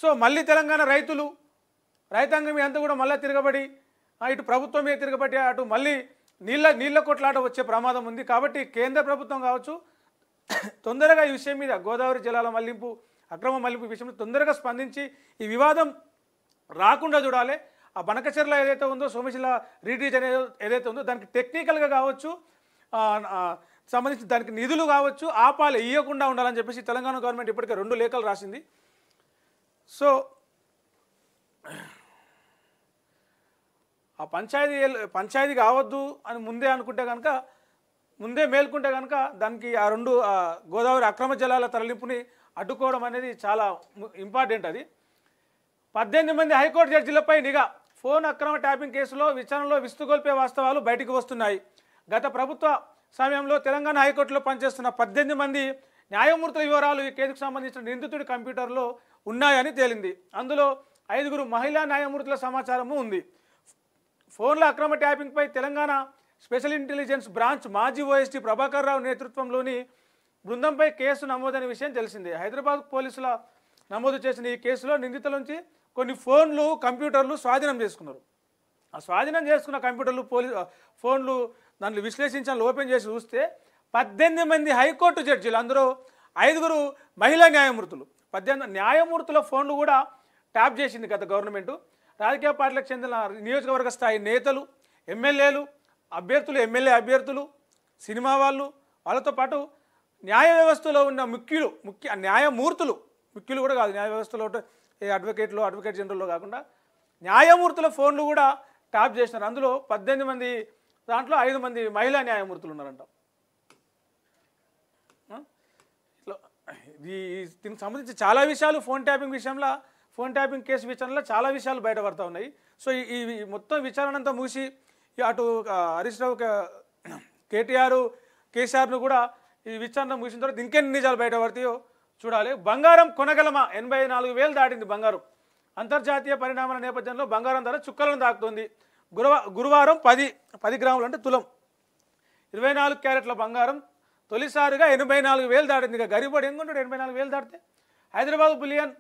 So మళ్ళీ తెలంగాణ రైతాంగం అంతా కూడా మళ్ళీ తిరగబడి ఇటు ప్రభుత్వం మీద తిరగబడి అటు మళ్ళీ నీళ్ళ కొట్లాట వచ్చే ప్రమాదం ఉంది. కాబట్టి కేంద్ర ప్రభుత్వం కావచ్చు తొందరగా ఈ విషయం మీద గోదావరి జలాల మళ్లింపు అక్రమ మళ్లింపు విషయంలో తొందరగా స్పందించి ఈ వివాదం రాకుండా చూడాలి. ఆ బనకచెర్ల ఏదైతే ఉందో సోమశిల రీట్రీచ్ అనేది ఏదైతే ఉందో దానికి టెక్నికల్గా కావచ్చు సంబంధించి దానికి నిధులు కావచ్చు ఆపాలి, ఇవ్వకుండా ఉండాలని చెప్పేసి తెలంగాణ గవర్నమెంట్ ఇప్పటికే 2 లేఖలు రాసింది. సో ఆ పంచాయతీ కావద్దు అని ముందే మేల్కుంటే కనుక దానికి ఆ 2 గోదావరి అక్రమ జలాల తరలింపుని అడ్డుకోవడం అనేది చాలా ఇంపార్టెంట్. అది 18 మంది హైకోర్టు జడ్జిలపై నిఘా. ఫోన్ అక్రమ ట్యాపింగ్ కేసులో విచారణలో విస్తుగొల్పే వాస్తవాలు బయటకు వస్తున్నాయి. గత ప్రభుత్వ సమయంలో తెలంగాణ హైకోర్టులో పనిచేస్తున్న 18 మంది న్యాయమూర్తుల వివరాలు ఈ కేసుకు సంబంధించిన నిందితుడి కంప్యూటర్లో ఉన్నాయని తేలింది. అందులో 5 మహిళా న్యాయమూర్తుల సమాచారము ఉంది. ఫోన్ల అక్రమ ట్యాపింగ్పై తెలంగాణ స్పెషల్ ఇంటెలిజెన్స్ బ్రాంచ్ మాజీ ఓఎస్టీ ప్రభాకర్ రావు నేతృత్వంలోని బృందంపై కేసు నమోదైన విషయం తెలిసిందే. హైదరాబాద్ పోలీసుల నమోదు చేసిన ఈ కేసులో నిందితుల నుంచి కొన్ని కంప్యూటర్లు స్వాధీనం చేసుకున్నారు. ఆ స్వాధీనం చేసుకున్న కంప్యూటర్లు ఫోన్లు దాంట్లో విశ్లేషించాలని ఓపెన్ చేసి చూస్తే 18 మంది హైకోర్టు జడ్జీలు, అందులో 5 మహిళా న్యాయమూర్తులు, 18 న్యాయమూర్తుల ఫోన్లు కూడా ట్యాప్ చేసింది గత గవర్నమెంటు. రాజకీయ పార్టీలకు చెందిన నియోజకవర్గ స్థాయి నేతలు, ఎమ్మెల్యేలు, ఎమ్మెల్యే అభ్యర్థులు, సినిమా వాళ్ళతో పాటు న్యాయ వ్యవస్థలో ఉన్న న్యాయమూర్తులు కూడా కాదు, న్యాయ వ్యవస్థలో అడ్వకేట్ జనరల్లో కాకుండా న్యాయమూర్తుల ఫోన్లు కూడా ట్యాప్ చేసినారు. అందులో 18 మంది, దాంట్లో 5 మంది మహిళా న్యాయమూర్తులు ఉన్నారంట. దీనికి సంబంధించి చాలా విషయాలు ఫోన్ ట్యాపింగ్ కేసు విచారణలో చాలా విషయాలు బయటపడుతూ ఉన్నాయి. సో ఈ మొత్తం విచారణ అంతా మూసి అటు హరీష్ రావు కేసీఆర్ను కూడా ఈ విచారణ ముగిసిన తర్వాత ఇంకెన్ని నిజాలు బయటపడతాయో చూడాలి. బంగారం కొనగలమా? 84,000 దాటింది బంగారం. అంతర్జాతీయ పరిణామాల నేపథ్యంలో బంగారం ధర చుక్కలను దాకుతుంది. గురువారం 10 గ్రాములు అంటే తులం 24 క్యారెట్ల బంగారం తొలిసారిగా 84,000 దాటింది. ఇక గరిబడి ఎంకుంటాడు 84,000 దాటితే. హైదరాబాద్ బులియన్